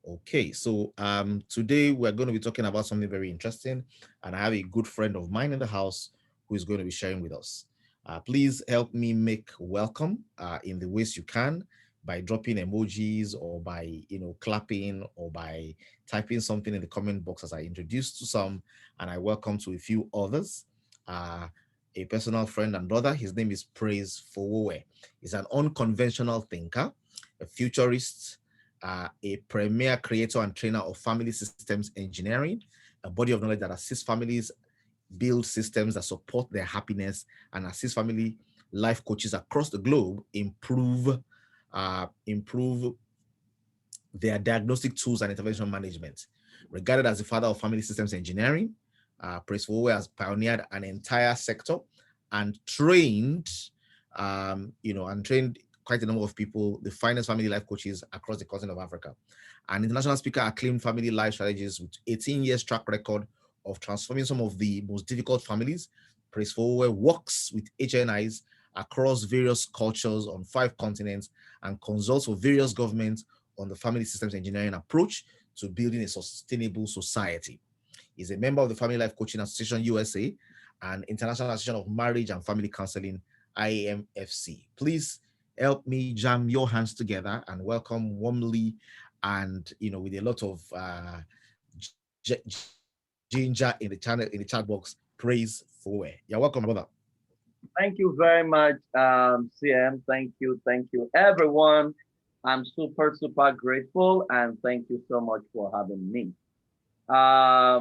Okay, so today we're going to be talking about something very interesting, and I have a good friend of mine in the house who is going to be sharing with us. Please help me make welcome in the ways you can by dropping emojis or by clapping or by typing something in the comment box as I introduce to some and I welcome to a few others. Uh, a personal friend and brother. His name is Praise Fowowe. He's an unconventional thinker, a futurist, a premier creator and trainer of family systems engineering, a body of knowledge that assists families build systems that support their happiness and assist family life coaches across the globe improve their diagnostic tools and intervention management. Regarded as the father of family systems engineering, Prince Fowowe has pioneered an entire sector and trained quite a number of people, the finest family life coaches across the continent of Africa. An international speaker acclaimed family life strategies with 18 years track record of transforming some of the most difficult families. Prince Fowowe works with HNIs across various cultures on 5 continents and consults for various governments on the family systems engineering approach to building a sustainable society. He's a member of the Family Life Coaching Association USA and International Association of Marriage and Family Counseling, IAMFC. Please help me jam your hands together and welcome warmly and with a lot of ginger in the channel in the chat box. Praise Fowowe. You're welcome, brother. Thank you very much, CM. Thank you, everyone. I'm super, super grateful, and thank you so much for having me. I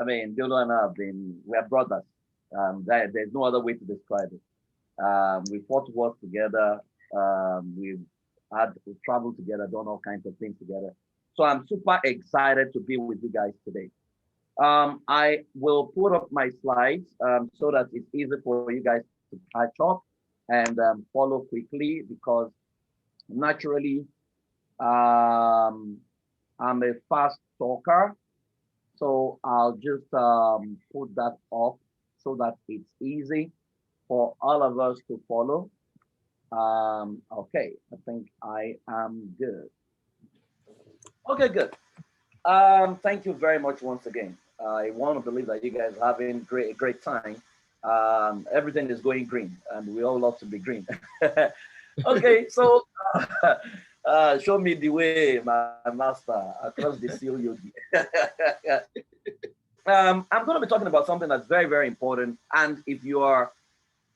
mean, Dolo and I we are brothers. There's no other way to describe it. We fought wars together. We've traveled together, done all kinds of things together. So I'm super excited to be with you guys today. I will put up my slides so that it's easy for you guys to catch up and follow quickly because naturally I'm a fast talker. So I'll just put that up so that it's easy for all of us to follow. Okay, I think I am good. Okay, good. Thank you very much once again. I want to believe that you guys are having a great time. Everything is going green, and we all love to be green. Okay, so show me the way, my master, across the COUD. I'm going to be talking about something that's very, very important. And if you are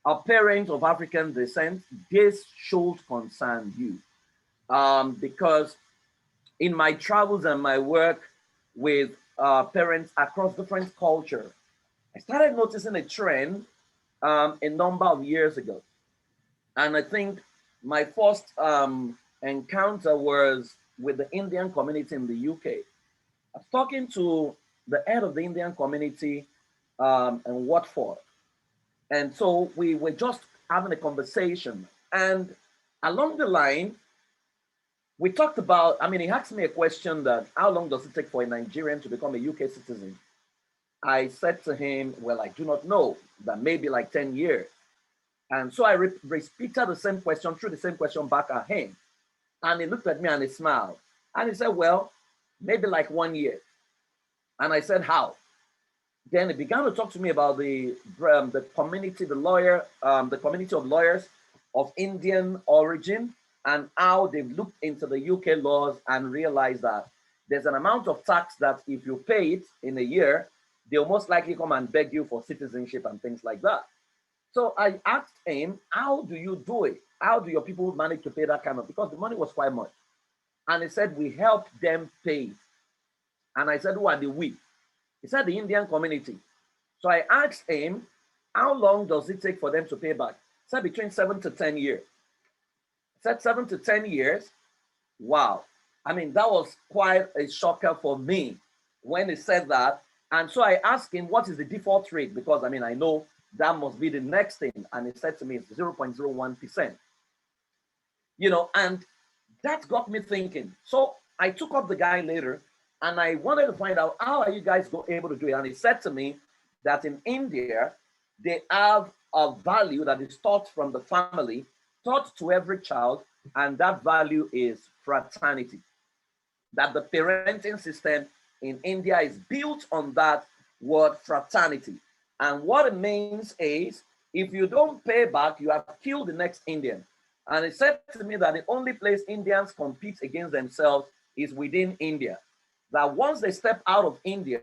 a parent of African descent, this should concern you. Because in my travels and my work with parents across different cultures, I started noticing a trend a number of years ago. And I think my first encounter was with the Indian community in the UK. I was talking to the head of the Indian community in Watford. And so we were just having a conversation. And along the line, we talked about, I mean, he asked me a question that how long does it take for a Nigerian to become a UK citizen? I said to him, well, I do not know, that maybe like 10 years. And so I repeated the same question, threw the same question back at him. And he looked at me and he smiled. And he said, well, maybe like 1 year. And I said, how? Then he began to talk to me about the community, the community of lawyers of Indian origin and how they've looked into the UK laws and realized that there's an amount of tax that if you pay it in a year, they'll most likely come and beg you for citizenship and things like that. So I asked him, how do you do it? How do your people manage to pay that kind of, because the money was quite much. And he said, we help them pay. And I said, who are the we? He said, the Indian community. So I asked him, how long does it take for them to pay back? He said, between 7 to 10 years. He said, 7 to 10 years. Wow. I mean, that was quite a shocker for me when he said that. And so I asked him, what is the default rate? Because I mean, I know that must be the next thing. And he said to me, it's 0.01%. And that got me thinking. So I took up the guy later and I wanted to find out, how are you guys able to do it? And he said to me that in India, they have a value that is taught from the family, taught to every child, and that value is fraternity. that the parenting system in India is built on that word fraternity. And what it means is if you don't pay back, you have killed the next Indian. And it said to me that the only place Indians compete against themselves is within India. That once they step out of India,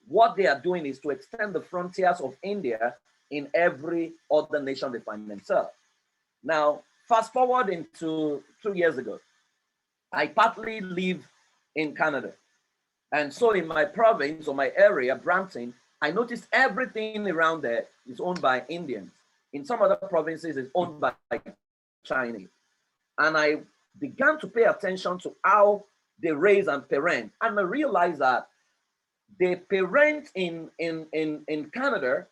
what they are doing is to extend the frontiers of India in every other nation they find themselves. Now, fast forward into 2 years ago, I partly live in Canada. And so in my province or my area, Brampton, I noticed everything around there is owned by Indians. In some other provinces, it's owned by Chinese. And I began to pay attention to how they raise and parent. And I realized that they parent in Canada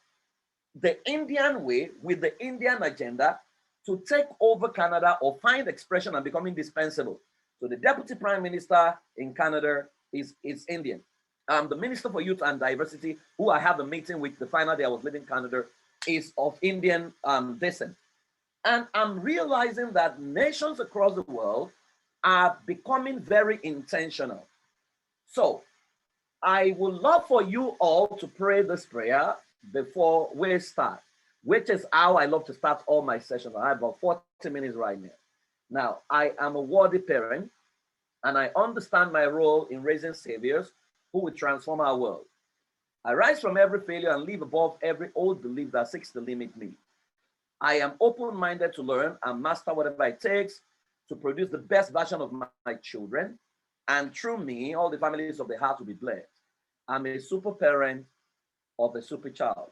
the Indian way with the Indian agenda to take over Canada or find expression and become indispensable. So the deputy prime minister in Canada is Indian. The minister for youth and diversity, who I have a meeting with the final day I was living in Canada, is of Indian descent. And I'm realizing that nations across the world are becoming very intentional. So I would love for you all to pray this prayer before we start, which is how I love to start all my sessions. I have about 40 minutes right now. Now, I am a worthy parent, and I understand my role in raising saviors who will transform our world. I rise from every failure and live above every old belief that seeks to limit me. I am open-minded to learn and master whatever it takes to produce the best version of my children. And through me, all the families of the heart will be blessed. I'm a super parent of a super child.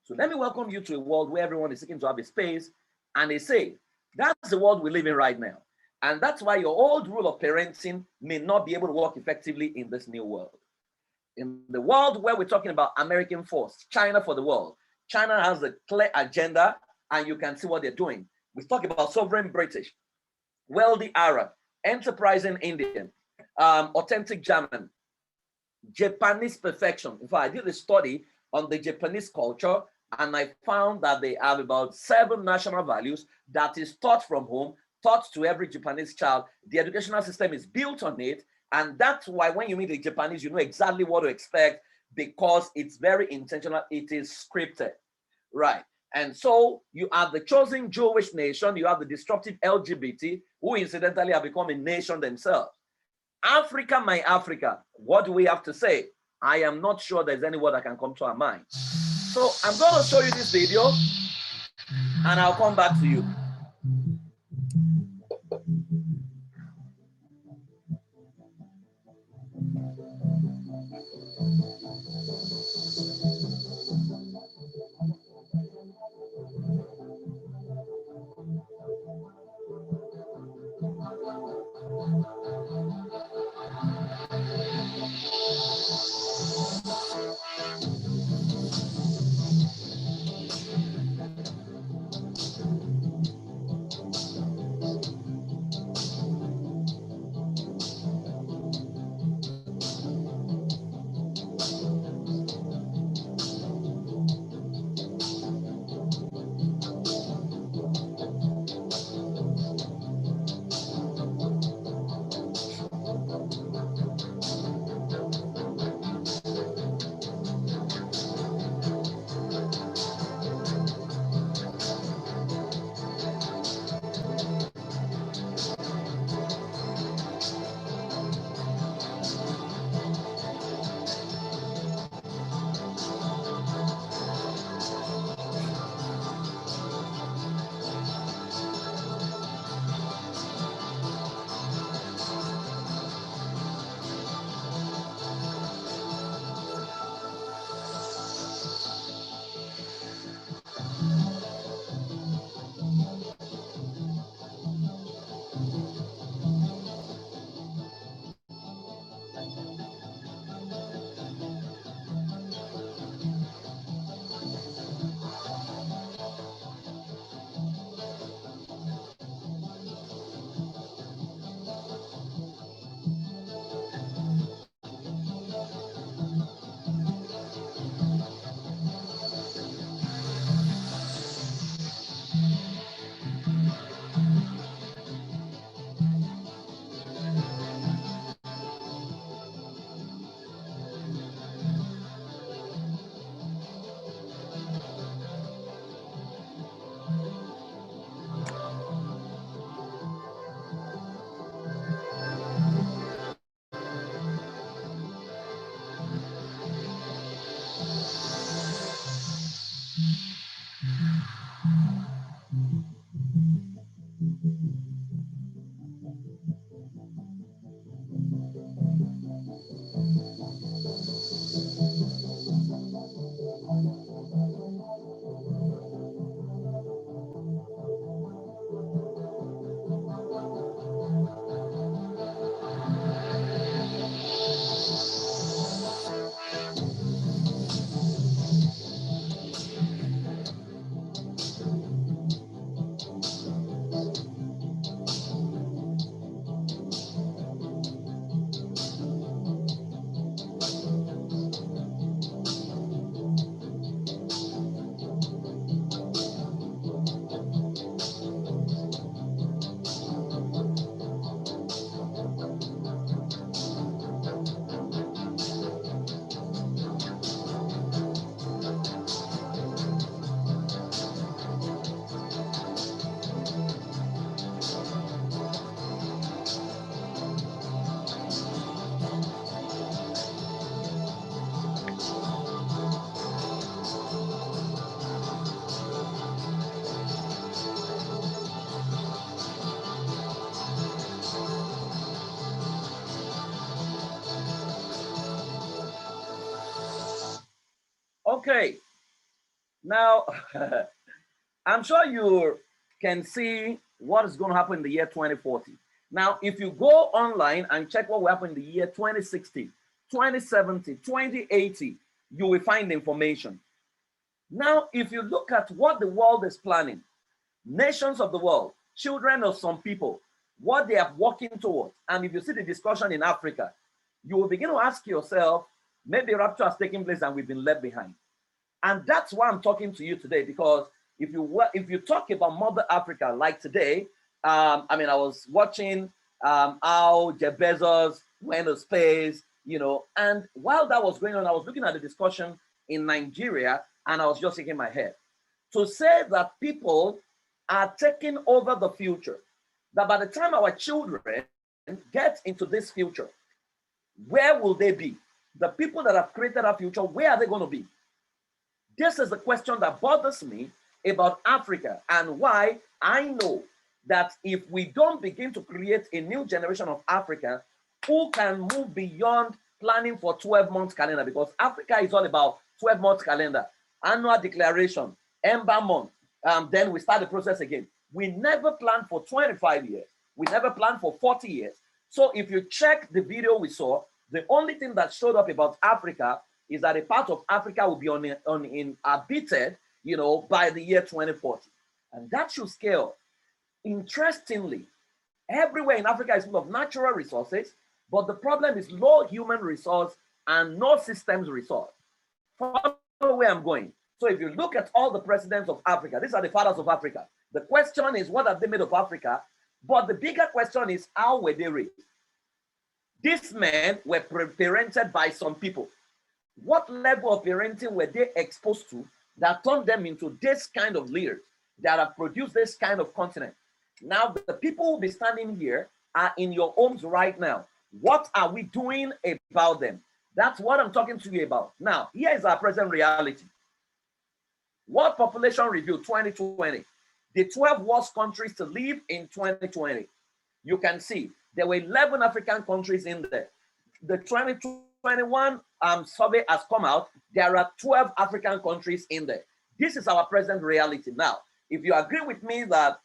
So let me welcome you to a world where everyone is seeking to have a space and a say. That's the world we live in right now. And that's why your old rule of parenting may not be able to work effectively in this new world. In the world where we're talking about American force, China for the world, China has a clear agenda and you can see what they're doing. We talk about sovereign British, wealthy Arab, enterprising Indian, authentic German, Japanese perfection. In fact, I did a study on the Japanese culture and I found that they have about 7 national values that is taught from home, taught to every Japanese child. The educational system is built on it. And that's why when you meet the Japanese, you know exactly what to expect because it's very intentional. It is scripted, right? And so you have the chosen Jewish nation, you have the disruptive LGBT, who incidentally have become a nation themselves. Africa, my Africa, what do we have to say? I am not sure there's any word that can come to our mind. So I'm going to show you this video and I'll come back to you. Okay, now I'm sure you can see what is going to happen in the year 2040. Now, if you go online and check what will happen in the year 2060, 2070, 2080, you will find information. Now, if you look at what the world is planning, nations of the world, children of some people, what they are working towards, and if you see the discussion in Africa, you will begin to ask yourself, maybe rapture has taken place and we've been left behind. And that's why I'm talking to you today, because if you talk about Mother Africa, like today, I was watching how Jeff Bezos went to space, and while that was going on, I was looking at the discussion in Nigeria, and I was just shaking my head to say that people are taking over the future. That by the time our children get into this future, where will they be? The people that have created our future, where are they going to be? This is the question that bothers me about Africa, and why I know that if we don't begin to create a new generation of Africa who can move beyond planning for 12 months calendar, because Africa is all about 12 months calendar, annual declaration, ember month, then we start the process again. We never plan for 25 years. We never plan for 40 years. So if you check the video we saw, the only thing that showed up about Africa is that a part of Africa will be inhabited, by the year 2040. And that should scale. Interestingly, everywhere in Africa is full of natural resources, but the problem is low human resource and no systems resource. Follow where I'm going. So if you look at all the presidents of Africa, these are the fathers of Africa. The question is, what have they made of Africa? But the bigger question is, how were they raised? These men were parented by some people. What level of parenting were they exposed to that turned them into this kind of leaders that have produced this kind of continent? Now, the people who will be standing here are in your homes right now. What are we doing about them? That's what I'm talking to you about. Now, here is our present reality. World Population Review 2020, the 12 worst countries to live in 2020. You can see there were 11 African countries in there. The 2021 survey has come out. There are 12 African countries in there. This is our present reality. Now, if you agree with me that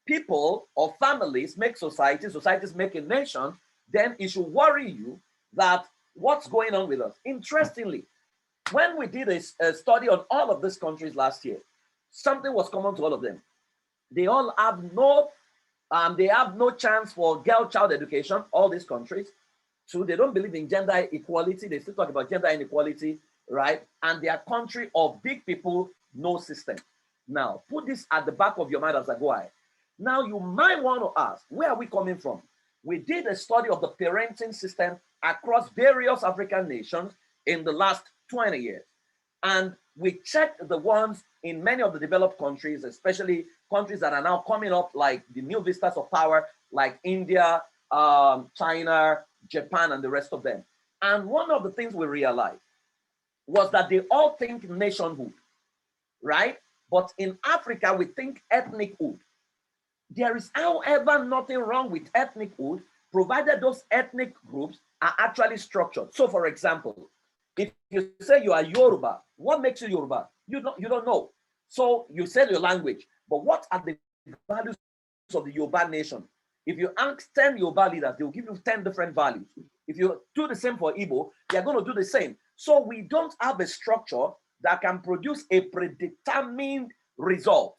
people or families make society, societies make a nation, then it should worry you that what's going on with us. Interestingly, when we did a study on all of these countries last year, something was common to all of them. They all have no chance for girl child education, all these countries. So they don't believe in gender equality. They still talk about gender inequality, right? And they are country of big people, no system. Now, put this at the back of your mind as I go ahead. Now, you might want to ask, where are we coming from? We did a study of the parenting system across various African nations in the last 20 years. And we checked the ones in many of the developed countries, especially countries that are now coming up, like the new vistas of power, like India, China, Japan, and the rest of them. And one of the things we realized was that they all think nationhood, right? But in Africa, we think ethnichood. There is, however, nothing wrong with ethnichood, provided those ethnic groups are actually structured. So, for example, if you say you are Yoruba, what makes you Yoruba? You don't know. So you say your language, but what are the values of the Yoruba nation? If you ask 10 Yoruba leaders, they will give you 10 different values. If you do the same for Igbo, they are going to do the same. So we don't have a structure that can produce a predetermined result.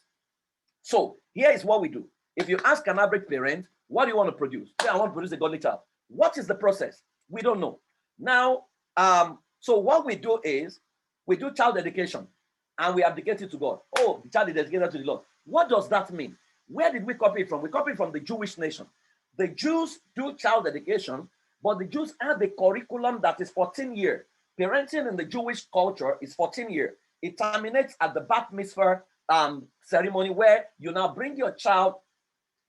So here is what we do. If you ask an average parent, what do you want to produce? Say, I want to produce a godly child. What is the process? We don't know. Now, so what we do is we do child education and we abdicate it to God. Oh, the child is dedicated to the Lord. What does that mean? Where did we copy it from? We copy it from the Jewish nation. The Jews do child education, but the Jews have a curriculum that is 14 years. Parenting in the Jewish culture is 14 years. It terminates at the bat mitzvah ceremony, where you now bring your child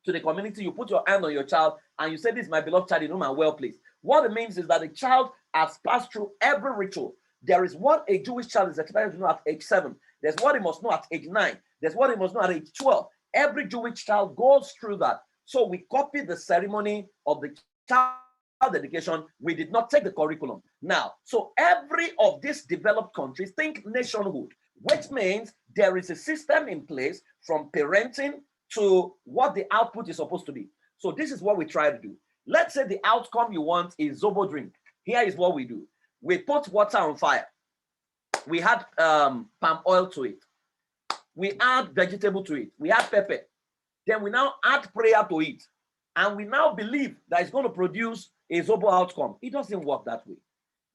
to the community, you put your hand on your child, and you say, this is my beloved child in whom I'm well pleased. What it means is that the child has passed through every ritual. There is what a Jewish child is expected to know at age 7. There's what he must know at age 9. There's what he must know at age 12. Every Jewish child goes through that. So we copy the ceremony of the child education. We did not take the curriculum. Now, so every of these developed countries think nationhood, which means there is a system in place from parenting to what the output is supposed to be. So this is what we try to do. Let's say the outcome you want is Zobo drink. Here is what we do. We put water on fire. We add palm oil to it. We add vegetable to it. We add pepper. Then we now add prayer to it. And we now believe that it's going to produce a Zobo outcome. It doesn't work that way.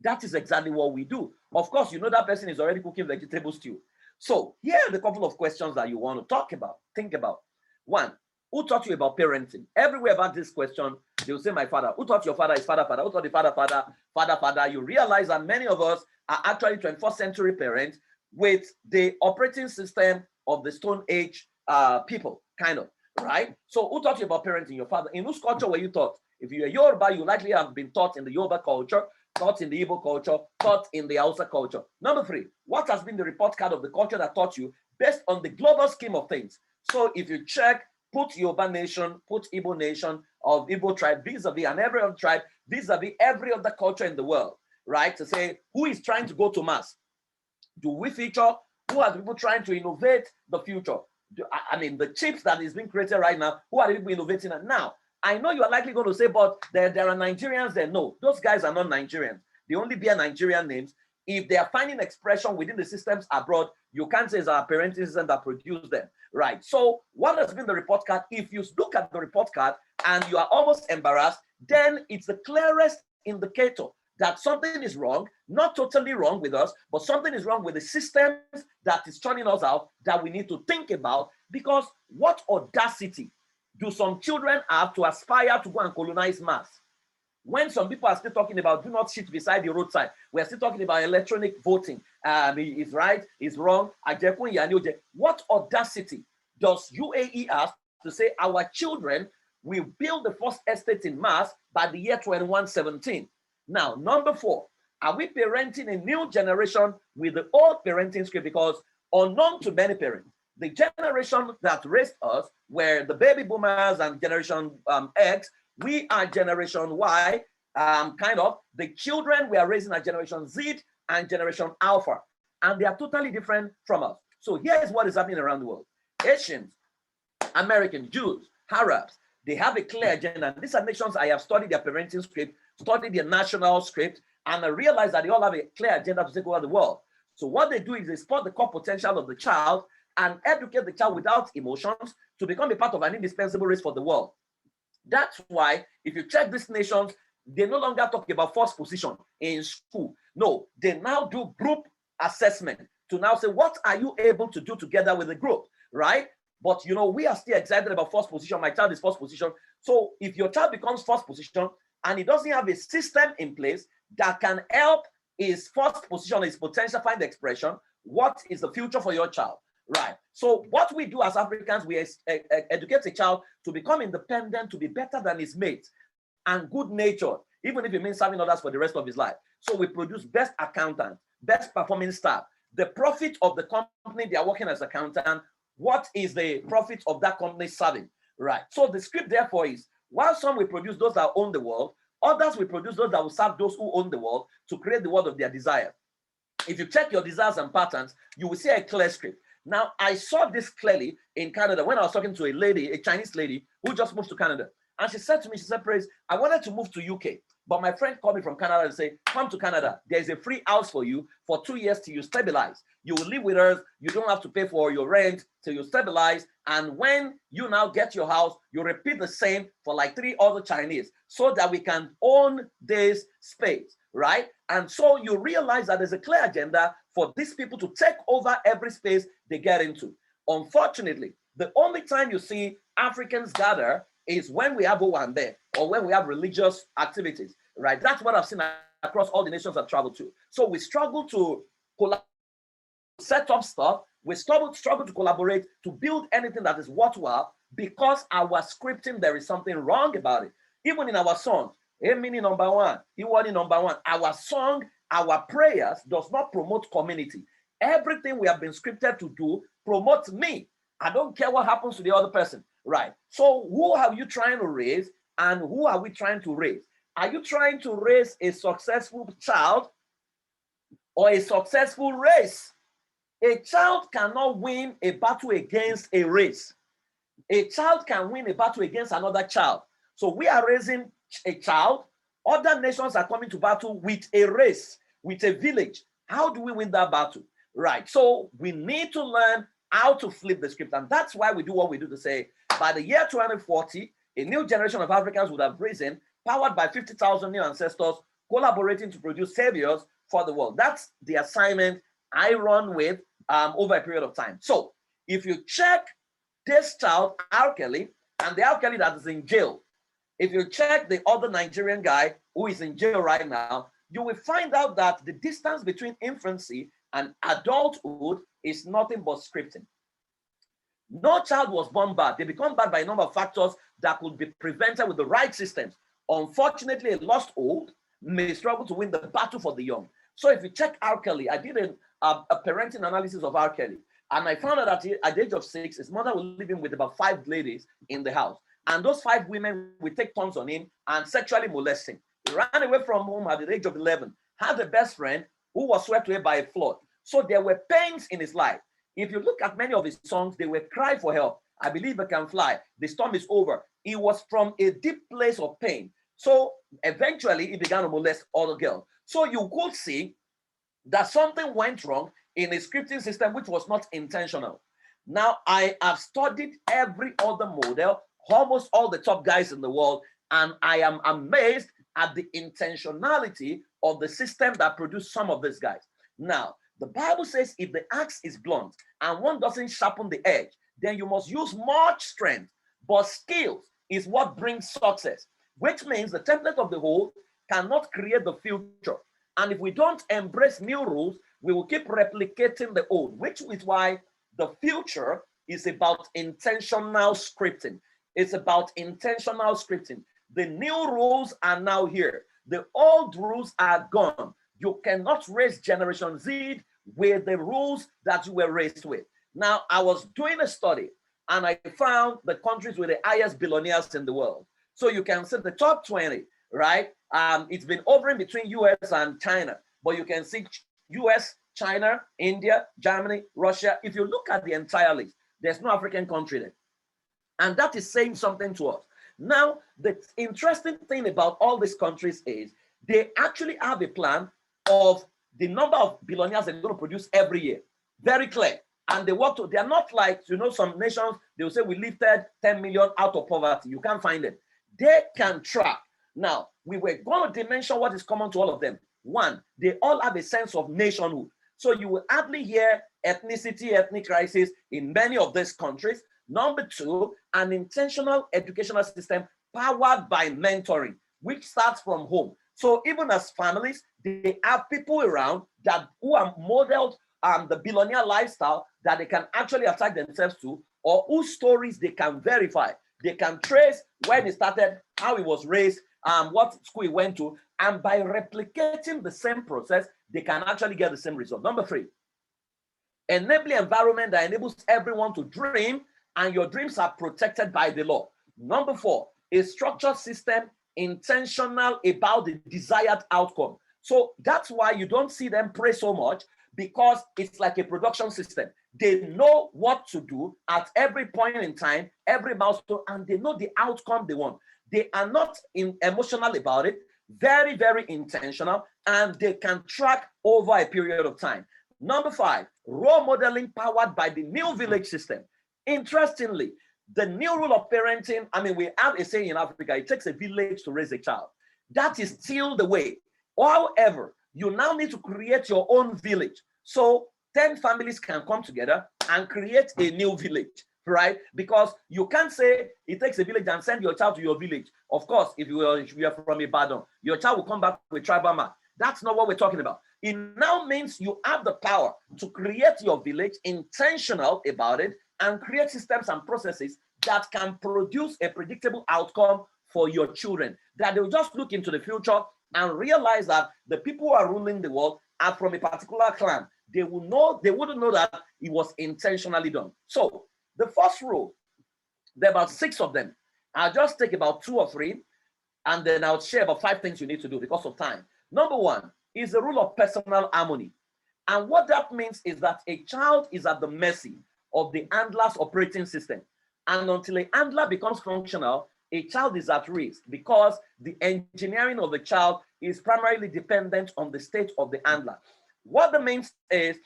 That is exactly what we do. Of course, you know that person is already cooking vegetable stew. So here are the couple of questions that you want to talk about, think about. One, who taught you about parenting? Everywhere about this question, they will say, my father. Who taught your father is father, father? Who taught the father, father, father, father? You realize that many of us are actually 21st century parents with the operating system of the Stone Age people, kind of, right? So who taught you about parenting? Your father. In whose culture were you taught? If you're Yoruba, you likely have been taught in the Yoruba culture, taught in the Igbo culture, taught in the Hausa culture. Number 3, what has been the report card of the culture that taught you based on the global scheme of things? So if you check, put Yoruba nation, put Igbo nation of Igbo tribe vis-a-vis and every other tribe vis-a-vis every other culture in the world, right? To say, who is trying to go to mass? Do we feature? Who are the people trying to innovate the future? I mean, the chips that is being created right now, who are the people innovating it now? I know you are likely going to say, but there are Nigerians there. No, those guys are not Nigerians. They only bear Nigerian names. If they are finding expression within the systems abroad, you can't say it's our parenting system that produced them, right? So what has been the report card? If you look at the report card and you are almost embarrassed, then it's the clearest indicator that something is wrong, not totally wrong with us, but something is wrong with the systems that is turning us out that we need to think about. Because what audacity do some children have to aspire to go and colonize Mars? When some people are still talking about do not shit beside the roadside, we're still talking about electronic voting. Is right, is wrong. What audacity does UAE have to say our children will build the first estate in Mars by the year 2117? Now, number 4, are we parenting a new generation with the old parenting script? Because unknown to many parents, the generation that raised us were the baby boomers and generation X. We are generation Y, kind of. The children we are raising are generation Z and generation Alpha, and they are totally different from us. So here is what is happening around the world. Asians, Americans, Jews, Arabs, they have a clear agenda. These are nations I have studied their parenting script, studied their national script, and I realize that they all have a clear agenda to take over the world. So what they do is they spot the core potential of the child and educate the child without emotions to become a part of an indispensable race for the world. That's why if you check these nations, they no longer talk about first position in school. No, they now do group assessment to now say, what are you able to do together with the group, right? But you know, we are still excited about first position. My child is first position. So if your child becomes first position and he doesn't have a system in place that can help his first position, his potential find expression, what is the future for your child? Right. So what we do as Africans, we educate a child to become independent, to be better than his mates and good natured, even if it means serving others for the rest of his life. So we produce best accountants, best performing staff. The profit of the company they are working as accountant, what is the profit of that company serving? Right. So the script, therefore, is while some will produce those that own the world, others will produce those that will serve those who own the world to create the world of their desire. If you check your desires and patterns, you will see a clear script. Now, I saw this clearly in Canada when I was talking to a lady, a Chinese lady who just moved to Canada. And she said to me, she said, Praise, I wanted to move to UK, but my friend called me from Canada and said, come to Canada. There's a free house for you for 2 years till you stabilize. You will live with us. You don't have to pay for your rent till you stabilize. And when you now get your house, you repeat the same for like 3 other Chinese so that we can own this space, right? And so you realize that there's a clear agenda for these people to take over every space they get into. Unfortunately, the only time you see Africans gather is when we have Owambe or when we have religious activities, right? That's what I've seen across all the nations I've traveled to. So we struggle to set up stuff. We struggle to collaborate to build anything that is worthwhile because our scripting, there is something wrong about it. Even in our songs, Emini number one, Iwani number one, our song, our prayers does not promote community. Everything we have been scripted to do promotes me. I don't care what happens to the other person, right? So who are you trying to raise and who are we trying to raise? Are you trying to raise a successful child or a successful race? A child cannot win a battle against a race. A child can win a battle against another child. So we are raising a child. Other nations are coming to battle with a race, with a village. How do we win that battle? Right. So we need to learn how to flip the script. And that's why we do what we do to say, by the year 2040, a new generation of Africans would have risen, powered by 50,000 new ancestors, collaborating to produce saviors for the world. That's the assignment I run with over a period of time. So if you check this child, R. Kelly, and the R. Kelly that is in jail, if you check the other Nigerian guy who is in jail right now, you will find out that the distance between infancy and adulthood is nothing but scripting. No child was born bad. They become bad by a number of factors that could be prevented with the right systems. Unfortunately, a lost old may struggle to win the battle for the young. So if you check R. Kelly, I did a parenting analysis of R. Kelly, and I found out that at the age of 6, his mother was living with about 5 ladies in the house. And those 5 women would take turns on him and sexually molest him. He ran away from home at the age of 11, had a best friend who was swept away by a flood. So there were pains in his life. If you look at many of his songs, they were cry for help. I believe I can fly. The storm is over. It was from a deep place of pain. So eventually he began to molest other girls. So you could see that something went wrong in a scripting system which was not intentional. Now, I have studied every other model, almost all the top guys in the world, and I am amazed at the intentionality of the system that produced some of these guys. Now, the Bible says if the axe is blunt and one doesn't sharpen the edge, then you must use much strength. But skills is what brings success, which means the template of the whole cannot create the future. And if we don't embrace new rules, we will keep replicating the old, which is why the future is about intentional scripting. It's about intentional scripting. The new rules are now here. The old rules are gone. You cannot raise Generation Z with the rules that you were raised with. Now, I was doing a study and I found the countries with the highest billionaires in the world. So you can see the top 20, right? It's been hovering between US and China, but you can see US, China, India, Germany, Russia. If you look at the entire list, there's no African country there. And that is saying something to us. Now, the interesting thing about all these countries is they actually have a plan of the number of billionaires they're going to produce every year. Very clear. And they work to, they're not like, some nations, they will say we lifted 10 million out of poverty. You can't find them. They can track. Now, we were going to dimension what is common to all of them. One, they all have a sense of nationhood. So you will hardly hear ethnic crisis in many of these countries. Number two, an intentional educational system powered by mentoring, which starts from home. So even as families, they have people around who are modeled the billionaire lifestyle that they can actually attach themselves to, or whose stories they can verify. They can trace when he started, how he was raised, what school he went to, and by replicating the same process, they can actually get the same result. Number three, enabling environment that enables everyone to dream and your dreams are protected by the law. Number 4, a structured system, intentional about the desired outcome. So that's why you don't see them pray so much, because it's like a production system. They know what to do at every point in time, every milestone, and they know the outcome they want. They are not emotional about it, very, very intentional, and they can track over a period of time. Number 5, role modeling powered by the new village system. Interestingly, the new rule of parenting, I mean, we have a saying in Africa, it takes a village to raise a child. That is still the way. However, you now need to create your own village. So 10 families can come together and create a new village, right? Because you can't say it takes a village and send your child to your village. Of course, if you are from Ibadan, your child will come back with tribal mark. That's not what we're talking about. It now means you have the power to create your village, intentional about it, and create systems and processes that can produce a predictable outcome for your children, that they'll just look into the future and realize that the people who are ruling the world are from a particular clan. They wouldn't know that it was intentionally done. So the first rule, there are about 6 of them. I'll just take about 2 or 3, and then I'll share about 5 things you need to do because of time. Number 1 is the rule of personal harmony. And what that means is that a child is at the mercy of the handler's operating system. And until a handler becomes functional, a child is at risk, because the engineering of the child is primarily dependent on the state of the handler. What that means is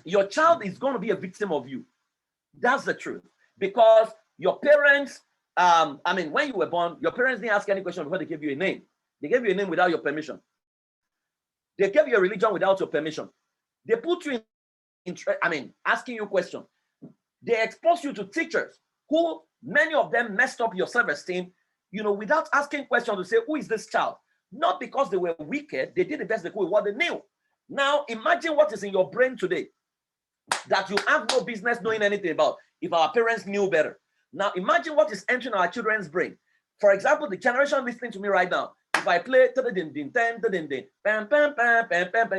your child is going to be a victim of you. That's the truth. Because your parents, when you were born, your parents didn't ask any question before they gave you a name. They gave you a name without your permission. They gave you a religion without your permission. They put you asking you questions. They expose you to teachers who, many of them, messed up your self-esteem, without asking questions to say, who is this child? Not because they were wicked, they did the best they could with what they knew. Now, imagine what is in your brain today that you have no business knowing anything about if our parents knew better. Now, imagine what is entering our children's brain. For example, the generation listening to me right now, if I play,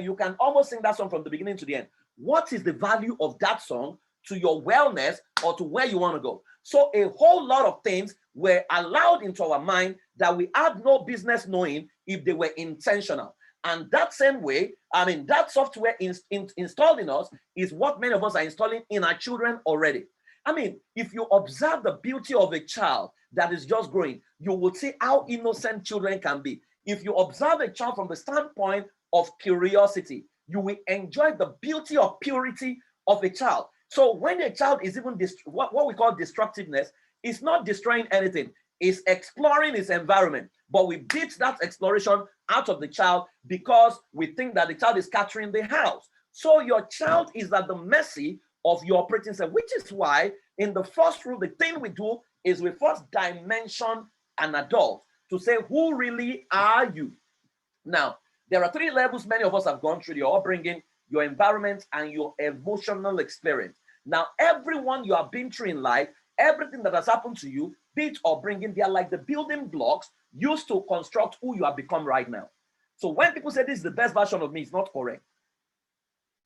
you can almost sing that song from the beginning to the end. What is the value of that song to your wellness or to where you want to go? So a whole lot of things were allowed into our mind that we had no business knowing if they were intentional. And that same way, that software installed in us is what many of us are installing in our children already. If you observe the beauty of a child that is just growing, you will see how innocent children can be. If you observe a child from the standpoint of curiosity, you will enjoy the beauty of purity of a child. So when a child is even what we call destructiveness, it's not destroying anything. It's exploring its environment. But we beat that exploration out of the child because we think that the child is capturing the house. So your child is at the mercy of your operating system, which is why in the first rule, the thing we do is we first dimension an adult to say, who really are you? Now, there are 3 levels many of us have gone through: your upbringing, your environment, and your emotional experience. Now, everyone you have been through in life, everything that has happened to you, be it upbringing, they are like the building blocks used to construct who you have become right now. So when people say this is the best version of me, it's not correct.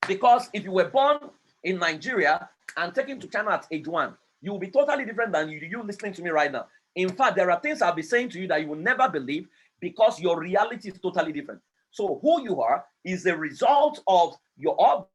Because if you were born in Nigeria and taken to China at age 1, you will be totally different than you listening to me right now. In fact, there are things I'll be saying to you that you will never believe because your reality is totally different. So who you are is a result of your upbringing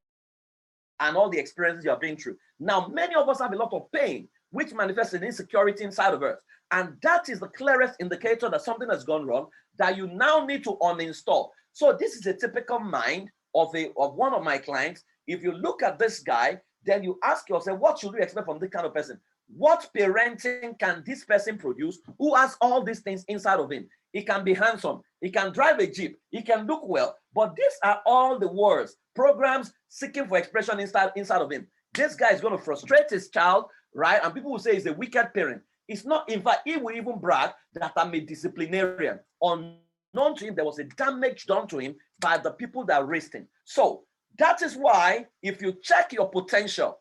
and all the experiences you have been through. Now, many of us have a lot of pain, which manifests in insecurity inside of us. And that is the clearest indicator that something has gone wrong, that you now need to uninstall. So this is a typical mind of one of my clients. If you look at this guy, then you ask yourself, what should you expect from this kind of person? What parenting can this person produce who has all these things inside of him? He can be handsome. He can drive a Jeep. He can look well. But these are all the words, programs seeking for expression inside of him. This guy is going to frustrate his child, right? And people will say he's a wicked parent. It's not. In fact, he will even brag that I'm a disciplinarian. Unknown to him, there was a damage done to him by the people that raised him. So that is why if you check your potential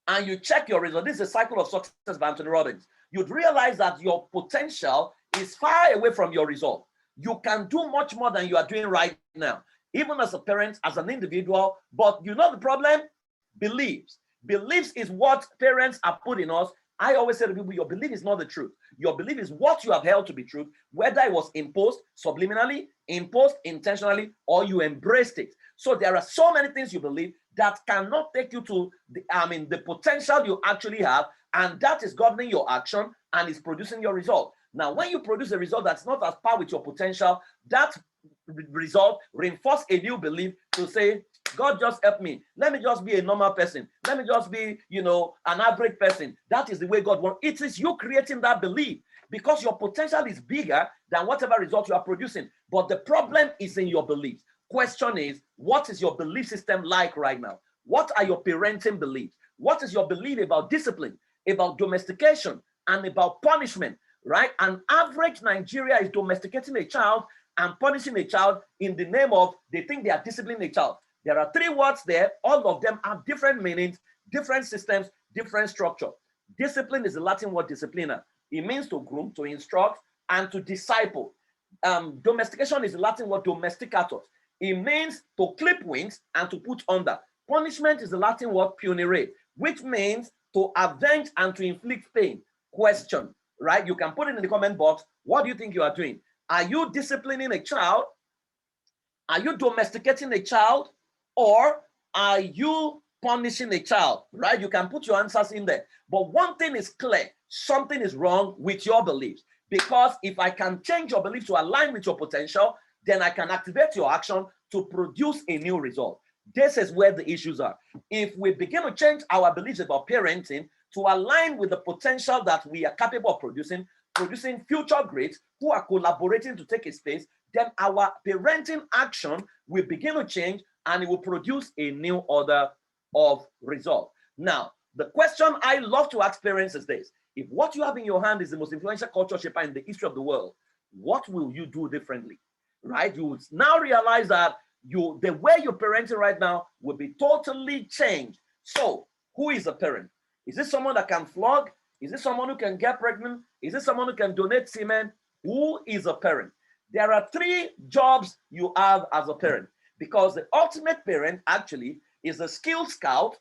and you check your result, this is a cycle of success by Anthony Robbins, you'd realize that your potential is far away from your result. You can do much more than you are doing right now, even as a parent, as an individual. But you know the problem? Beliefs. Beliefs is what parents have put in us. I always say to people, your belief is not the truth. Your belief is what you have held to be truth, whether it was imposed subliminally, imposed intentionally, or you embraced it. So there are so many things you believe that cannot take you to the potential you actually have, and that is governing your action and is producing your result. Now, when you produce a result that's not as par with your potential, that result reinforce a new belief to say, God just help me. Let me just be a normal person. Let me just be, an average person. That is the way God wants. It is you creating that belief because your potential is bigger than whatever result you are producing. But the problem is in your beliefs. Question is, what is your belief system like right now? What are your parenting beliefs? What is your belief about discipline, about domestication, and about punishment, right? An average Nigeria is domesticating a child and punishing a child in the name of they think they are disciplining a child. There are 3 words there. All of them have different meanings, different systems, different structure. Discipline is the Latin word disciplina. It means to groom, to instruct, and to disciple. Domestication is the Latin word domesticator. It means to clip wings and to put under. Punishment is the Latin word punire, which means to avenge and to inflict pain. Question, right? You can put it in the comment box. What do you think you are doing? Are you disciplining a child? Are you domesticating a child? Or are you punishing a child, right? You can put your answers in there. But one thing is clear, something is wrong with your beliefs. Because if I can change your belief to align with your potential, then I can activate your action to produce a new result. This is where the issues are. If we begin to change our beliefs about parenting to align with the potential that we are capable of producing future greats who are collaborating to take a space, then our parenting action will begin to change and it will produce a new order of result. Now, the question I love to ask parents is this: if what you have in your hand is the most influential culture shaper in the history of the world, what will you do differently? Right? You will now realize that the way you're parenting right now will be totally changed. So, who is a parent? Is this someone that can flog? Is this someone who can get pregnant? Is this someone who can donate semen? Who is a parent? There are 3 jobs you have as a parent. Because the ultimate parent actually is a skilled scout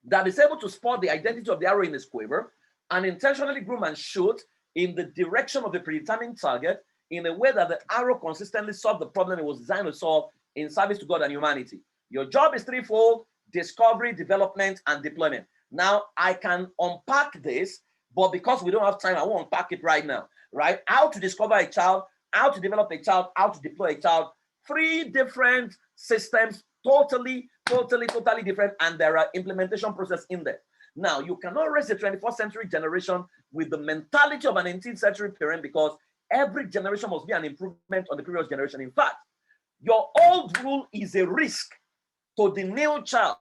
that is able to spot the identity of the arrow in his quiver and intentionally groom and shoot in the direction of the predetermined target in a way that the arrow consistently solves the problem it was designed to solve in service to God and humanity. Your job is threefold: discovery, development, and deployment. Now, I can unpack this, but because we don't have time, I won't unpack it right now, right? How to discover a child, how to develop a child, how to deploy a child. 3 different systems, totally different, and there are implementation process in there. Now, you cannot raise the 21st century generation with the mentality of an 18th century parent because every generation must be an improvement on the previous generation. In fact, your old rule is a risk to the new child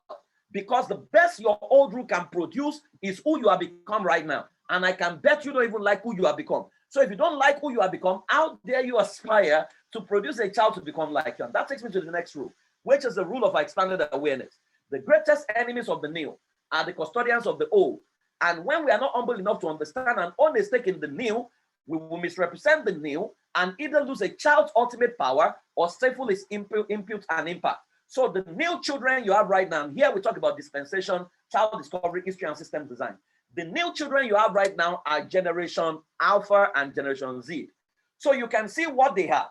because the best your old rule can produce is who you have become right now. And I can bet you don't even like who you have become. So if you don't like who you have become, how dare you aspire to produce a child to become like you? And that takes me to the next rule, which is the rule of expanded awareness. The greatest enemies of the new are the custodians of the old. And when we are not humble enough to understand and own a stake in the new, we will misrepresent the new and either lose a child's ultimate power or stifle its input and impact. So the new children you have right now, and here we talk about dispensation, child discovery, history, and system design. The new children you have right now are Generation Alpha and Generation Z. So you can see what they have.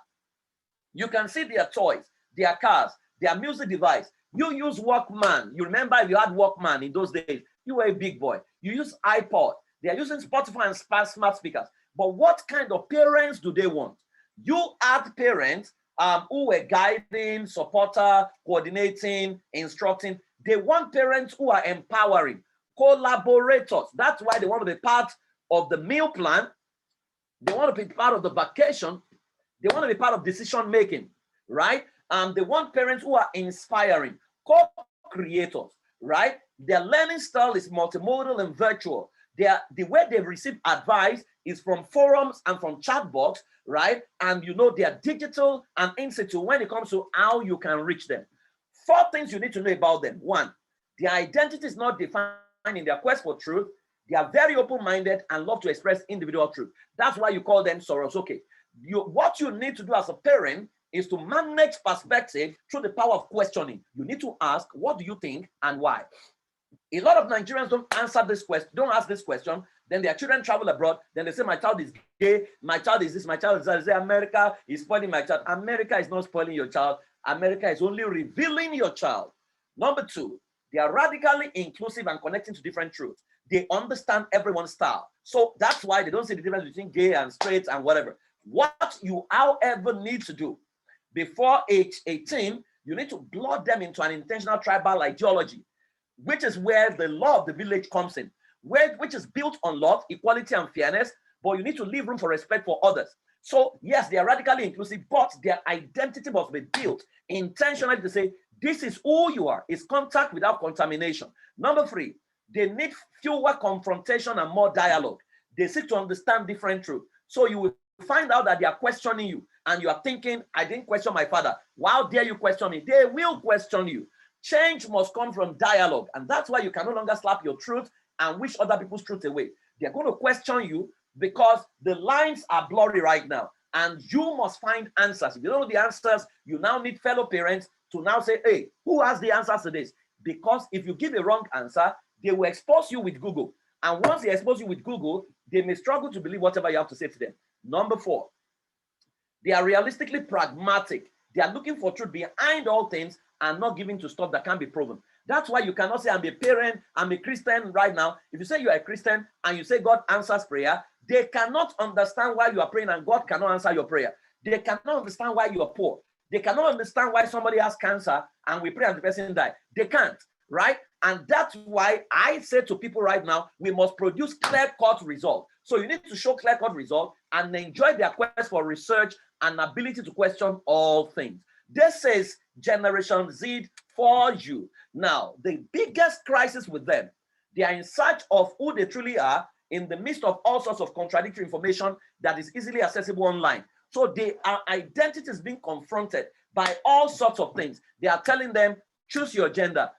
You can see their toys, their cars, their music device. You use Walkman. You remember if you had Walkman in those days, you were a big boy. You use iPod. They are using Spotify and smart speakers. But what kind of parents do they want? You had parents who were guiding, supporter, coordinating, instructing. They want parents who are empowering, collaborators. That's why they want to be part of the meal plan. They want to be part of the vacation. They want to be part of decision making, right? They want parents who are inspiring, co-creators, right? Their learning style is multimodal and virtual. The way they receive advice is from forums and from chat box, right? And they are digital and in situ when it comes to how you can reach them. 4 things you need to know about them. 1, their identity is not defined in their quest for truth. They are very open-minded and love to express individual truth. That's why you call them Sorosoke. What you need to do as a parent is to manage perspective through the power of questioning. You need to ask, what do you think and why? A lot of Nigerians don't answer this question, don't ask this question. Then their children travel abroad. Then they say, my child is gay, my child is this, my child is that. They say, America is spoiling my child. America is not spoiling your child. America is only revealing your child. Number two, they are radically inclusive and connecting to different truths. They understand everyone's style. So that's why they don't see the difference between gay and straight and whatever. What you, however, need to do before age 18, you need to blood them into an intentional tribal ideology, which is where the law of the village comes in, which is built on love, equality, and fairness, but you need to leave room for respect for others. So yes, they are radically inclusive, but their identity must be built intentionally to say, this is who you are. It's contact without contamination. Number three, they need fewer confrontation and more dialogue. They seek to understand different truths. So you will find out that they are questioning you, and you are thinking, I didn't question my father. How dare you question me? They will question you. Change must come from dialogue, and that's why you can no longer slap your truth and wish other people's truth away. They're going to question you because the lines are blurry right now, and you must find answers. If you don't know the answers, you now need fellow parents to now say, hey, who has the answers to this? Because if you give a wrong answer, they will expose you with Google. And once they expose you with Google, they may struggle to believe whatever you have to say to them. Number four, they are realistically pragmatic. They are looking for truth behind all things and not giving to stuff that can't be proven. That's why you cannot say, I'm a parent, I'm a Christian right now. If you say you are a Christian and you say God answers prayer, they cannot understand why you are praying and God cannot answer your prayer. They cannot understand why you are poor. They cannot understand why somebody has cancer and we pray and the person dies. They can't, right? And that's why I say to people right now, we must produce clear-cut results. So you need to show clear-cut results and enjoy their quest for research and ability to question all things. This is Generation Z for you. Now, the biggest crisis with them, they are in search of who they truly are in the midst of all sorts of contradictory information that is easily accessible online. So their identity is being confronted by all sorts of things. They are telling them, choose your gender.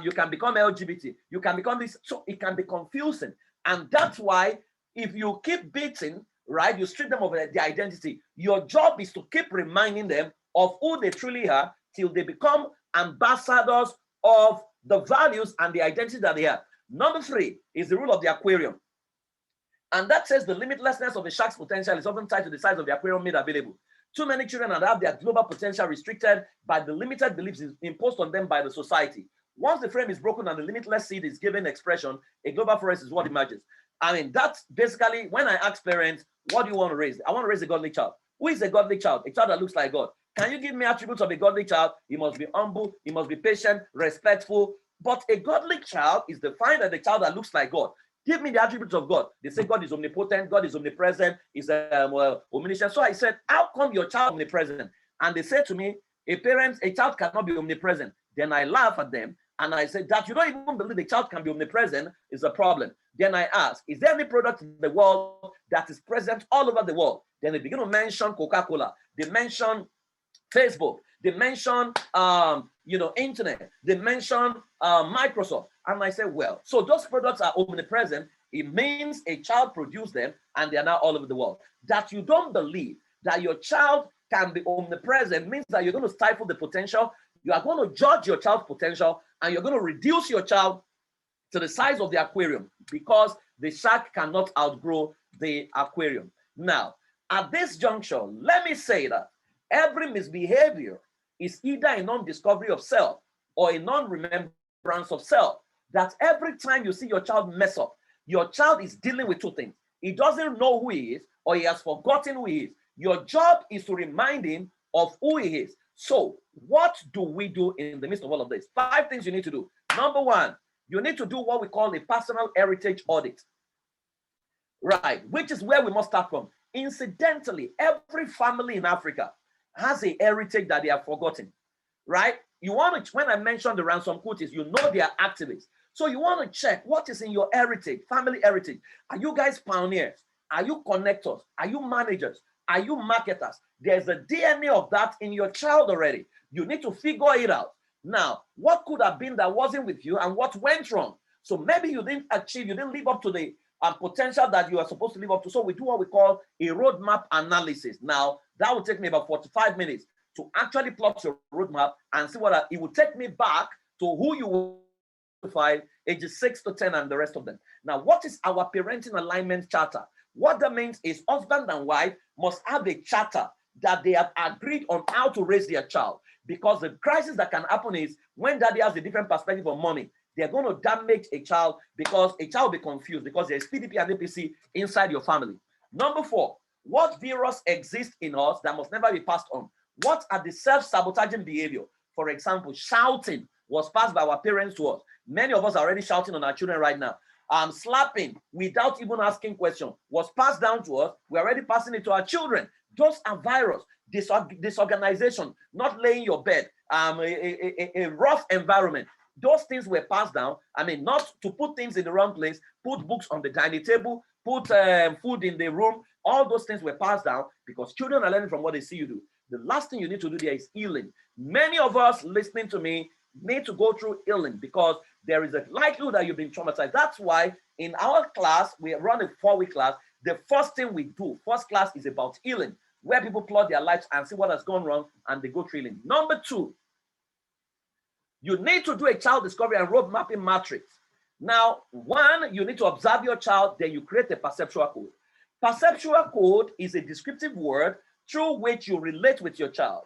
You can become LGBT. You can become this. So it can be confusing. And that's why if you keep beating, right, you strip them of their identity. Your job is to keep reminding them of who they truly are till they become ambassadors of the values and the identity that they have. Number three is the rule of the aquarium. And that says the limitlessness of a shark's potential is often tied to the size of the aquarium made available. Too many children have their global potential restricted by the limited beliefs imposed on them by the society. Once the frame is broken and the limitless seed is given expression, a global forest is what emerges. I mean, that's basically when I ask parents, what do you want to raise? I want to raise a godly child. Who is a godly child? A child that looks like God. Can you give me attributes of a godly child? He must be humble, he must be patient, respectful. But a godly child is defined as a child that looks like God. Give me the attributes of God. They say God is omnipotent, God is omnipresent, is omniscient. So I said, how come your child is omnipresent? And they said to me, a child cannot be omnipresent. Then I laugh at them and I said, that you don't even believe a child can be omnipresent is a problem. Then I ask, is there any product in the world that is present all over the world? Then they begin to mention Coca-Cola. They mention Facebook. They mention, internet. They mention Microsoft. And I say, well, so those products are omnipresent. It means a child produced them and they are now all over the world. That you don't believe that your child can be omnipresent means that you're going to stifle the potential. You are going to judge your child's potential and you're going to reduce your child to the size of the aquarium because the shark cannot outgrow the aquarium. Now, at this juncture, let me say that every misbehavior is either a non-discovery of self or a non-remembrance of self. That every time you see your child mess up, your child is dealing with two things. He doesn't know who he is or he has forgotten who he is. Your job is to remind him of who he is. So what do we do in the midst of all of this? 5 things you need to do. Number 1, you need to do what we call a personal heritage audit. Right, which is where we must start from. Incidentally, every family in Africa has a heritage that they have forgotten, right? You want to, when I mentioned the ransom cultists, you know they are activists. So you want to check what is in your heritage, family heritage. Are you guys pioneers? Are you connectors? Are you managers? Are you marketers? There's a DNA of that in your child already. You need to figure it out. Now, what could have been that wasn't with you and what went wrong? So maybe you didn't live up to the potential that you are supposed to live up to. So we do what we call a roadmap analysis. Now, that will take me about 45 minutes to actually plot your roadmap and see what it will take me back to who you will find ages 6 to 10, and the rest of them. Now, what is our parenting alignment charter? What that means is husband and wife must have a charter that they have agreed on how to raise their child. Because the crisis that can happen is when daddy has a different perspective on money, they're going to damage a child because a child will be confused because there's PDP and APC inside your family. Number 4, what virus exists in us that must never be passed on? What are the self-sabotaging behavior? For example, shouting was passed by our parents to us. Many of us are already shouting on our children right now. Slapping without even asking questions was passed down to us. We're already passing it to our children. Those are virus. Disorganization, not laying your bed, a rough environment. Those things were passed down. I mean, not to put things in the wrong place, put books on the dining table, put food in the room. All those things were passed down because children are learning from what they see you do. The last thing you need to do there is healing. Many of us listening to me need to go through healing because there is a likelihood that you've been traumatized. That's why in our class, we run a 4-week class. The first thing we do, first class, is about healing, where people plot their lives and see what has gone wrong and they go through healing. Number 2, you need to do a child discovery and road mapping matrix. Now, 1, you need to observe your child, then you create a perceptual code. Perceptual code is a descriptive word through which you relate with your child.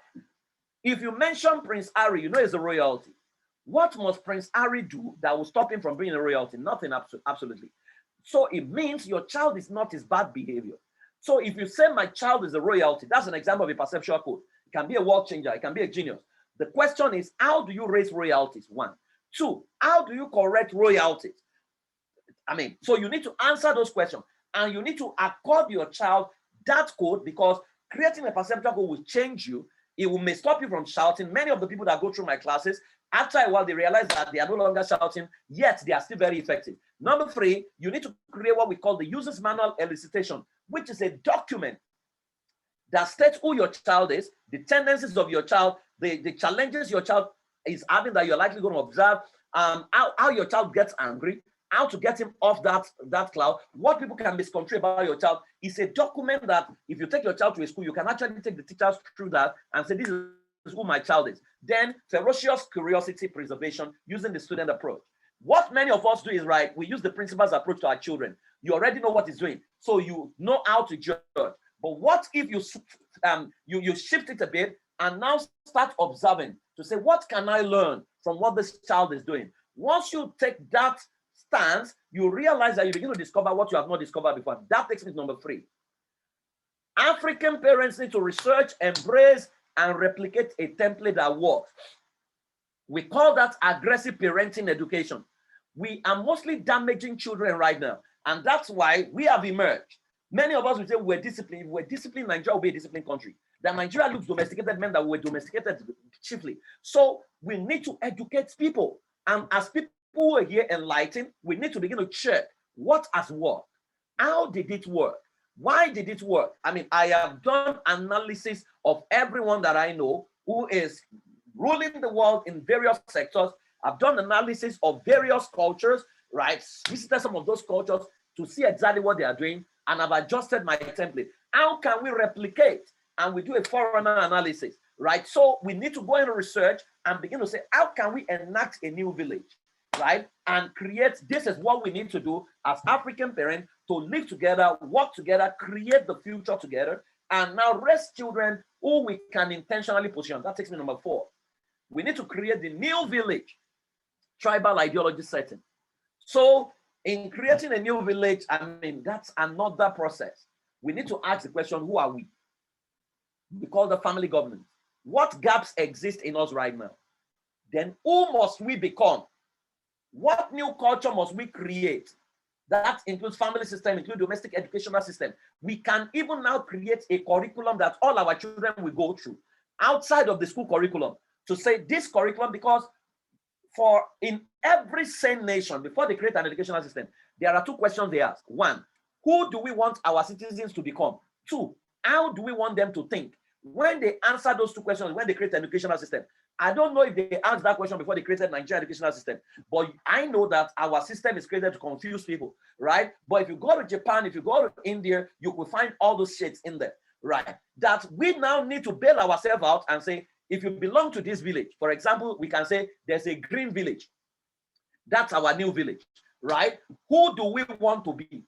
If you mention Prince Harry, you know he's a royalty. What must Prince Harry do that will stop him from being a royalty? Nothing, absolutely. So it means your child is not his bad behavior. So if you say my child is a royalty, that's an example of a perceptual code. It can be a world changer. It can be a genius. The question is, how do you raise royalties? 1. 2, how do you correct royalties? I mean, so you need to answer those questions and you need to accord your child that code because creating a perceptual code will change you. It may stop you from shouting. Many of the people that go through my classes, after a while, they realize that they are no longer shouting, yet they are still very effective. Number 3, you need to create what we call the user's manual elicitation, which is a document that states who your child is, the tendencies of your child, the challenges your child is having that you're likely going to observe, how your child gets angry, how to get him off that cloud, what people can misconstrue about your child. Is a document that if you take your child to a school, you can actually take the teachers through that and say, this is who my child is. Then ferocious curiosity preservation using the student approach. What many of us do is right, we use the principal's approach to our children. You already know what he's doing, so you know how to judge. But what if you shift it a bit and now start observing to say, what can I learn from what this child is doing? Once you take that stance, you realize that you begin to discover what you have not discovered before. That takes me to number 3. African parents need to research, embrace, and replicate a template that works. We call that aggressive parenting education. We are mostly damaging children right now, and that's why we have emerged. Many of us will say we're disciplined. If we're disciplined, Nigeria will be a disciplined country. That Nigeria looks domesticated meant that we're domesticated chiefly. So we need to educate people. And as people who are here enlightened, we need to begin to check what has worked. How did it work? Why did it work? I mean, I have done analysis of everyone that I know who is ruling the world in various sectors. I've done analysis of various cultures, right? Visited some of those cultures to see exactly what they are doing, and I've adjusted my template. How can we replicate? And we do a forerunner analysis, right? So we need to go and research and begin to say, how can we enact a new village, right? And create, this is what we need to do as African parents to live together, work together, create the future together, and now raise children who we can intentionally position. That takes me to number 4. We need to create the new village, tribal ideology setting. So in creating a new village, I mean, that's another process. We need to ask the question, who are we? We call the family governance. What gaps exist in us right now? Then who must we become? What new culture must we create? That includes family system, includes domestic educational system. We can even now create a curriculum that all our children will go through outside of the school curriculum to say this curriculum, because for in every sane nation, before they create an educational system, there are 2 questions they ask. 1, who do we want our citizens to become? 2, how do we want them to think? When they answer those 2 questions, when they create an educational system, I don't know if they asked that question before they created Nigerian educational system, but I know that our system is created to confuse people, right? But if you go to Japan, if you go to India, you will find all those shades in there, right? That we now need to bail ourselves out and say, if you belong to this village, for example, we can say there's a green village. That's our new village, right? Who do we want to be?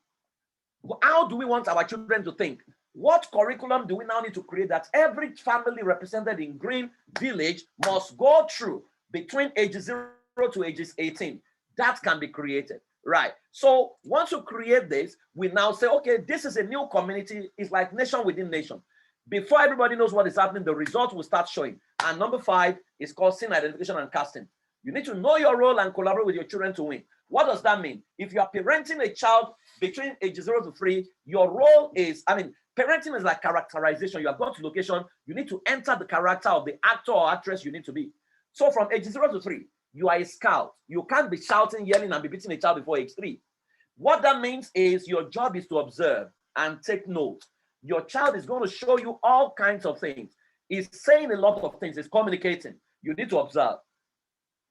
How do we want our children to think? What curriculum do we now need to create that every family represented in Green Village must go through between ages 0 to ages 18? That can be created, right? So once you create this, we now say, okay, this is a new community. It's like nation within nation. Before everybody knows what is happening, the results will start showing. And number 5 is called scene identification and casting. You need to know your role and collaborate with your children to win. What does that mean? If you are parenting a child between ages 0 to 3, your role is, parenting is like characterization. You have gone to location, you need to enter the character of the actor or actress you need to be. So from age 0 to 3, you are a scout. You can't be shouting, yelling, and be beating a child before age 3. What that means is your job is to observe and take note. Your child is going to show you all kinds of things. It's saying a lot of things. It's communicating. You need to observe.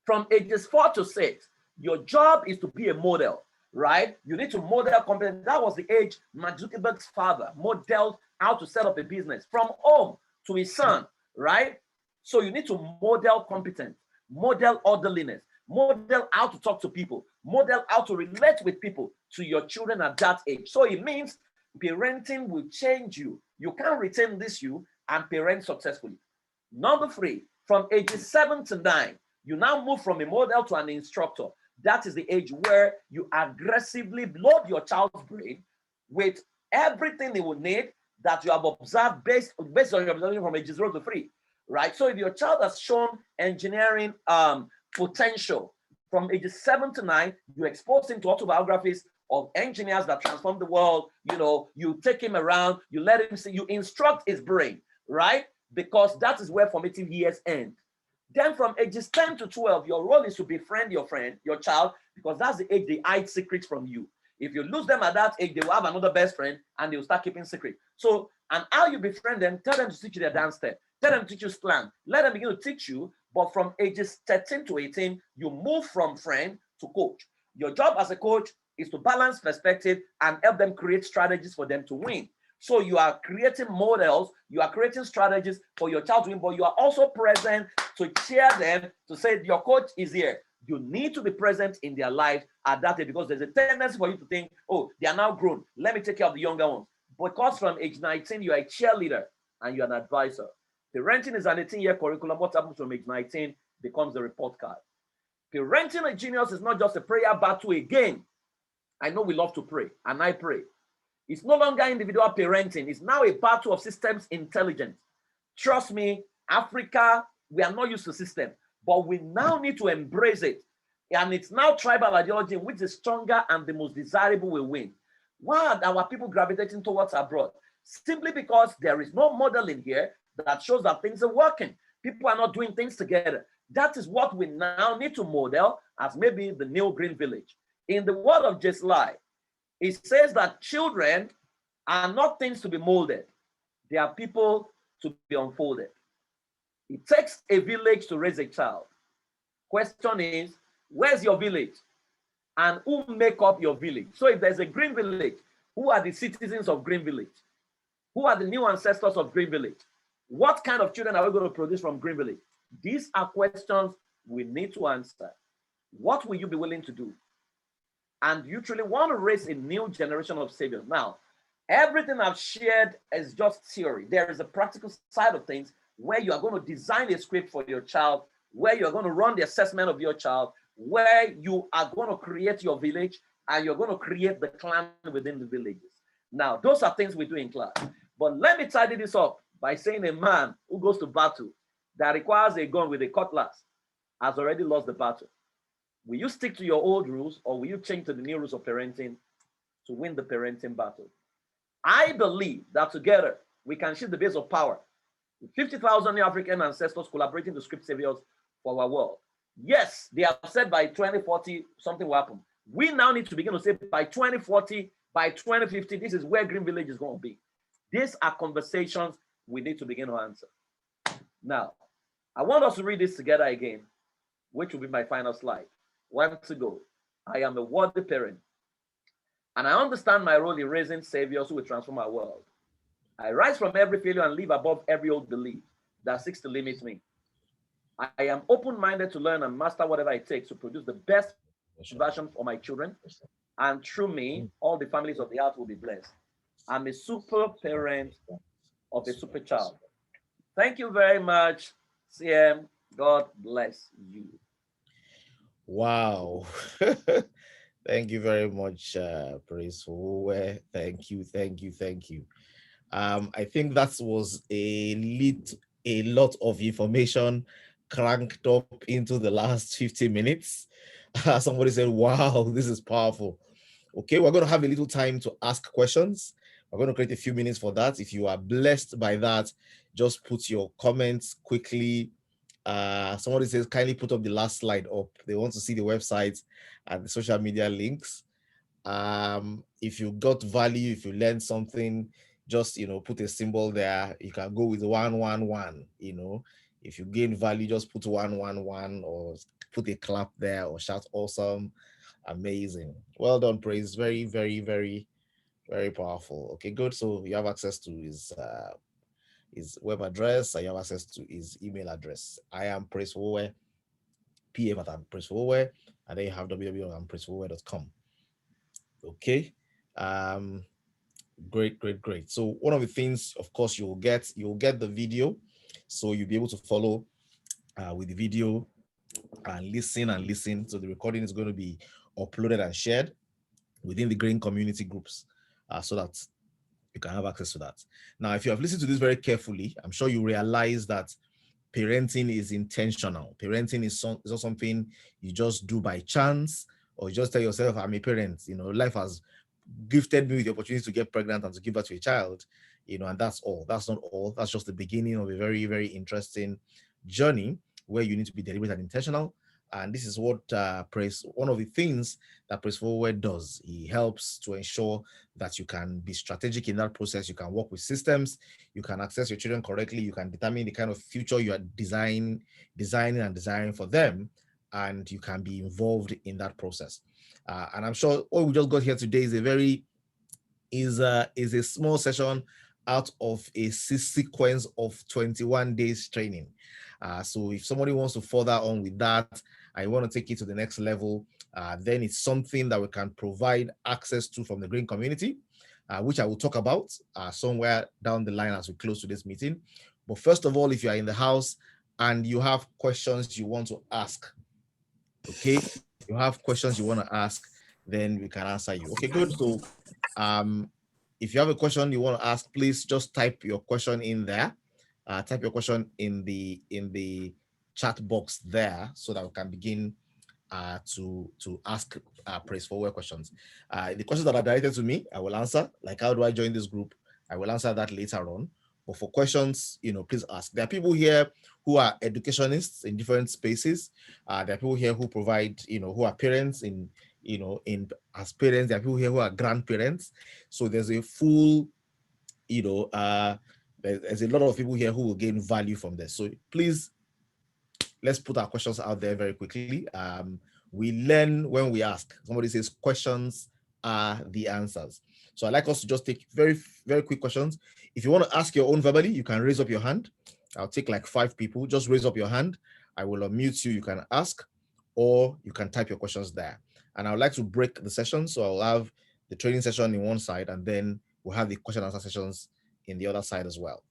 From ages 4 to 6, your job is to be a model, right? You need to model competence. That was the age Mark Zuckerberg's father modeled how to set up a business from home to his son, right? So you need to model competence, model orderliness, model how to talk to people, model how to relate with people to your children at that age. So it means parenting will change you. You can't retain this you and parent successfully. Number 3, from ages 7 to 9, you now move from a model to an instructor. That is the age where you aggressively load your child's brain with everything they will need that you have observed based on your observation from ages 0 to 3, right? So if your child has shown engineering potential from ages 7 to 9, you expose him to autobiographies of engineers that transform the world. You take him around, you let him see, you instruct his brain, right? Because that is where formative years end. Then from ages 10 to 12, your role is to befriend your child, because that's the age they hide secrets from you. If you lose them at that age, they will have another best friend and they will start keeping secret. So, and how you befriend them, tell them to teach you their dance step, tell them to teach you slang, let them begin to teach you. But from ages 13 to 18, you move from friend to coach. Your job as a coach is to balance perspective and help them create strategies for them to win. So you are creating models, you are creating strategies for your child to win, but you are also present to cheer them, to say your coach is here. You need to be present in their lives at that age, because there's a tendency for you to think, oh, they are now grown, let me take care of the younger ones. Because from age 19, you are a cheerleader and you're an advisor. Parenting is an 18-year curriculum. What happens from age 19 becomes the report card. Parenting a genius is not just a prayer battle again. I know we love to pray, and I pray. It's no longer individual parenting. It's now a battle of systems intelligence. Trust me, Africa, we are not used to system, but we now need to embrace it. And it's now tribal ideology, in which the stronger and the most desirable will win. Why are our people gravitating towards abroad? Simply because there is no model in here that shows that things are working. People are not doing things together. That is what we now need to model as maybe the new Green Village. In the word of Jesli, it says that children are not things to be molded. They are people to be unfolded. It takes a village to raise a child. Question is, where's your village? And who make up your village? So if there's a Green Village, who are the citizens of Green Village? Who are the new ancestors of Green Village? What kind of children are we going to produce from Green Village? These are questions we need to answer. What will you be willing to do? And you truly want to raise a new generation of saviors. Now, everything I've shared is just theory. There is a practical side of things where you are going to design a script for your child, where you're going to run the assessment of your child, where you are going to create your village, and you're going to create the clan within the villages. Now, those are things we do in class. But let me tidy this up by saying a man who goes to battle that requires a gun with a cutlass has already lost the battle. Will you stick to your old rules, or will you change to the new rules of parenting to win the parenting battle? I believe that together we can shift the base of power with 50,000 new African ancestors collaborating to script saviors for our world. Yes, they have said by 2040 something will happen. We now need to begin to say by 2040, by 2050, this is where Green Village is going to be. These are conversations we need to begin to answer. Now, I want us to read this together again, which will be my final slide. 1 to go. I am a worthy parent, and I understand my role in raising saviors who will transform our world. I rise from every failure and live above every old belief that seeks to limit me. I am open-minded to learn and master whatever it takes to produce the best version for my children. And through me, all the families of the earth will be blessed. I'm a super parent of a super child. Thank you very much, CM. God bless you. Wow. Thank you very much, Praise Fowowe. Thank you, thank you, thank you. I think that was a lot of information cranked up into the last 50 minutes. Somebody said, wow, this is powerful. Okay, we're going to have a little time to ask questions. We're going to create a few minutes for that. If you are blessed by that, just put your comments quickly. Somebody says, kindly put up the last slide up. They want to see the website and the social media links. If you got value, if you learned something, just put a symbol there. You can go with 111. If you gain value, just put 111 or put a clap there or shout awesome, amazing, well done, praise, very, very, very, very powerful. Okay, good. So you have access to his web address, and you have access to his email address. I am Praise Fowowe, pm at Praise Fowowe, and then you have www.praisefowowe.com. Okay. um Great, great, great. So one of the things, of course, you'll get the video, so you'll be able to follow with the video and listen and listen. So the recording is going to be uploaded and shared within the green community groups, so that you can have access to that. Now, if you have listened to this very carefully, I'm sure you realize that parenting is intentional. Parenting is not something you just do by chance, or you just tell yourself, I'm a parent. Life has gifted me with the opportunity to get pregnant and to give birth to a child, and that's all. That's not all. That's just the beginning of a very, very interesting journey where you need to be deliberate and intentional. And this is what one of the things that Praise Forward does. He helps to ensure that you can be strategic in that process. You can work with systems. You can access your children correctly. You can determine the kind of future you are designing and desiring for them, and you can be involved in that process. And I'm sure all we just got here today is a small session out of a sequence of 21 days training. So if somebody wants to further on with that, I want to take it to the next level, then it's something that we can provide access to from the green community, which I will talk about somewhere down the line as we close today's meeting. But first of all, if you are in the house and you have questions you want to ask, okay, you have questions you want to ask, then we can answer you. Okay, good. So if you have a question you want to ask, please just type your question in there. Type your question in the chat box there, so that we can begin to ask Praise Forward questions. The questions that are directed to me, I will answer. Like, how do I join this group? I will answer that later on. But for questions, please ask. There are people here who are educationists in different spaces. There are people here who provide, who are parents as parents. There are people here who are grandparents. So there's a full, there's a lot of people here who will gain value from this. So please, let's put our questions out there very quickly. We learn when we ask. Somebody says questions are the answers. So I'd like us to just take very, very quick questions. If you want to ask your own verbally, you can raise up your hand. I'll take like 5 people. Just raise up your hand. I will unmute you. You can ask, or you can type your questions there. And I would like to break the session. So I'll have the training session in one side, and then we'll have the question and answer sessions in the other side as well.